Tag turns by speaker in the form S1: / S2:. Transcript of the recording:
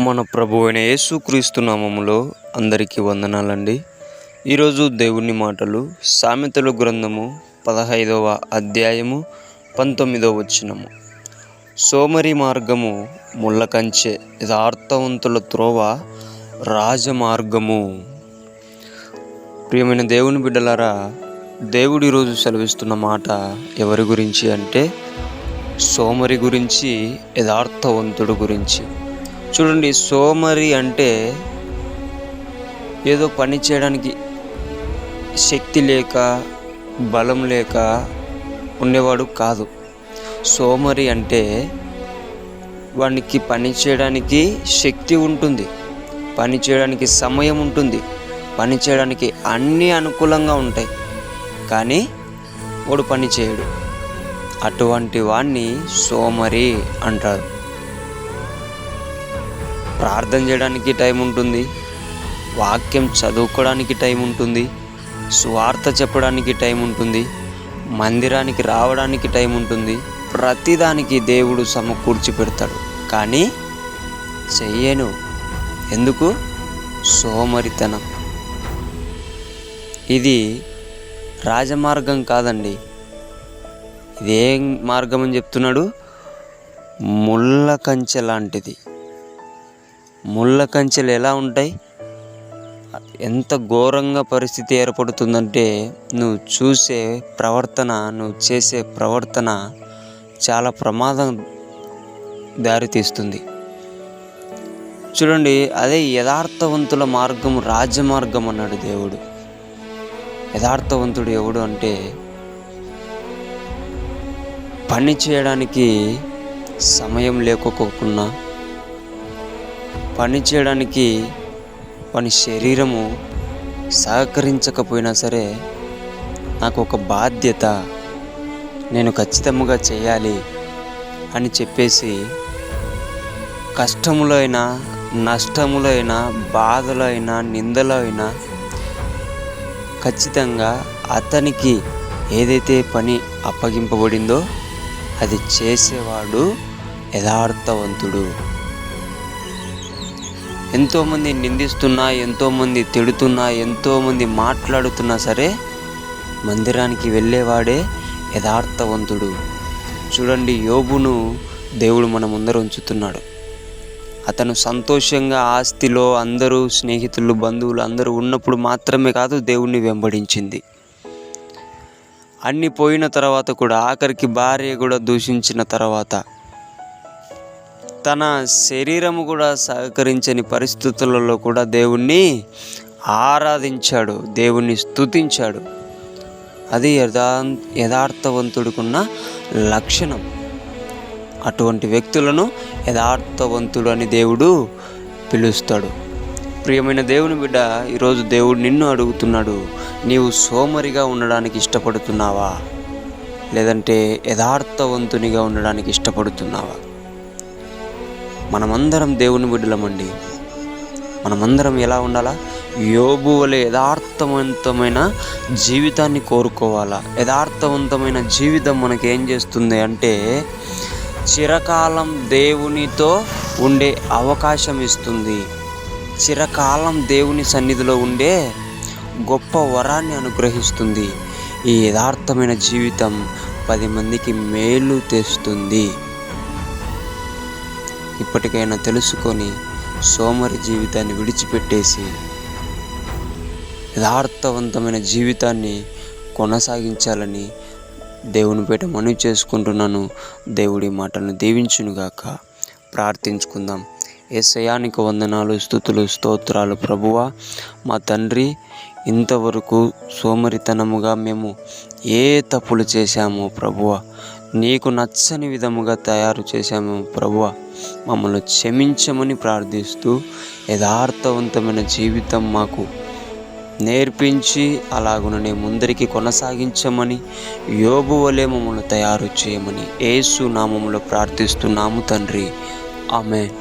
S1: మన ప్రభు అయిన యేసుక్రీస్తు నామములో అందరికీ వందనాలండి. ఈరోజు దేవుని మాటలు సామెతల గ్రంథము 15వ అధ్యాయము 19వ వచనము. సోమరి మార్గము ముళ్ళకంచె, యథార్థవంతుల త్రోవ రాజమార్గము. ప్రియమైన దేవుని బిడ్డలారా, దేవుడు ఈరోజు సెలవిస్తున్న మాట ఎవరి గురించి అంటే సోమరి గురించి, యథార్థవంతుడు గురించి. చూడండి, సోమరి అంటే ఏదో పని చేయడానికి శక్తి లేక బలం లేక ఉండేవాడు కాదు. సోమరి అంటే వానికి పని చేయడానికి శక్తి ఉంటుంది, పని చేయడానికి సమయం ఉంటుంది, పని చేయడానికి అన్నీ అనుకూలంగా ఉంటాయి, కానీ వాడు పని చేయడు. అటువంటి వాణ్ణి సోమరి అంటారు. ప్రార్థన చేయడానికి టైం ఉంటుంది, వాక్యం చదువుకోవడానికి టైం ఉంటుంది, సువార్త చెప్పడానికి టైం ఉంటుంది, మందిరానికి రావడానికి టైం ఉంటుంది, ప్రతిదానికి దేవుడు సమకూర్చి పెడతాడు, కానీ చెయ్యను. ఎందుకు? సోమరితనం. ఇది రాజమార్గం కాదండి. ఇదేం మార్గం అని చెప్తున్నాడు? ముళ్ళ కంచె లాంటిది. ముళ్ళ కంచెలు ఎలా ఉంటాయి? ఎంత ఘోరంగా పరిస్థితి ఏర్పడుతుందంటే నువ్వు చూసే ప్రవర్తన, నువ్వు చేసే ప్రవర్తన చాలా ప్రమాదం దారితీస్తుంది. చూడండి, అదే యథార్థవంతుల మార్గం రాజమార్గం అన్నాడు దేవుడు. యథార్థవంతుడు ఎవడు అంటే పని చేయడానికి సమయం లేకపోకున్నా, పని చేయడానికి వాని శరీరము సహకరించకపోయినా సరే, నాకు ఒక బాధ్యత, నేను ఖచ్చితంగా చేయాలి అని చెప్పేసి కష్టములో అయినా, నష్టములో అయినా, బాధలో అయినా, నిందలో అయినా ఖచ్చితంగా అతనికి ఏదైతే పని అప్పగింపబడిందో అది చేసేవాడు యథార్థవంతుడు. ఎంతోమంది నిందిస్తున్నా, ఎంతోమంది తిడుతున్నా, ఎంతోమంది మాట్లాడుతున్నా సరే మందిరానికి వెళ్ళేవాడే యథార్థవంతుడు. చూడండి, యోబును దేవుడు మన ముందర ఉంచుతున్నాడు. అతను సంతోషంగా ఆస్తిలో అందరూ స్నేహితులు, బంధువులు అందరూ ఉన్నప్పుడు మాత్రమే కాదు దేవుణ్ణి వెంబడించింది. అన్నీ పోయిన తర్వాత కూడా, ఆఖరికి భార్య కూడా దూషించిన తర్వాత, తన శరీరము కూడా సహకరించని పరిస్థితులలో కూడా దేవుణ్ణి ఆరాధించాడు, దేవుణ్ణి స్తుతించాడు. అది యథార్థవంతుడికున్న లక్షణం. అటువంటి వ్యక్తులను యథార్థవంతుడు అని దేవుడు పిలుస్తాడు. ప్రియమైన దేవుని బిడ్డ, ఈరోజు దేవుడు నిన్ను అడుగుతున్నాడు, నీవు సోమరిగా ఉండడానికి ఇష్టపడుతున్నావా, లేదంటే యథార్థవంతునిగా ఉండడానికి ఇష్టపడుతున్నావా? మనమందరం దేవుని బిడ్డలమండి. మనమందరం ఎలా ఉండాలా? యోబు వలె యథార్థవంతమైన జీవితాన్ని కోరుకోవాలా. యథార్థవంతమైన జీవితం మనకి ఏం చేస్తుంది అంటే చిరకాలం దేవునితో ఉండే అవకాశం ఇస్తుంది. చిరకాలం దేవుని సన్నిధిలో ఉండే గొప్ప వరాన్ని అనుగ్రహిస్తుంది. ఈ యథార్థమైన జీవితం 10 మందికి మేలు తెస్తుంది. ఇప్పటికైనా తెలుసుకొని సోమరి జీవితాన్ని విడిచిపెట్టేసి యథార్థవంతమైన జీవితాన్ని కొనసాగించాలని దేవుని పేట మనవి చేసుకుంటున్నాను. దేవుడి మాటలను దీవించునుగాక. ప్రార్థించుకుందాం. యేసయ్యానికి వందనాలు, స్తుతులు, స్తోత్రాలు. ప్రభువా, మా తండ్రి, ఇంతవరకు సోమరితనముగా మేము ఏ తప్పులు చేశామో ప్రభువా, నీకు నచ్చని విధముగా తయారు చేశాము ప్రభువా, మమ్మల్ని క్షమించమని ప్రార్థిస్తూ యథార్థవంతమైన జీవితం మాకు నేర్పించి అలాగుననే ముందరికి కొనసాగించమని, యోబు వలె మమ్మల్ని తయారు చేయమని యేసు నామములో ప్రార్థిస్తున్నాము తండ్రి. ఆమేన్.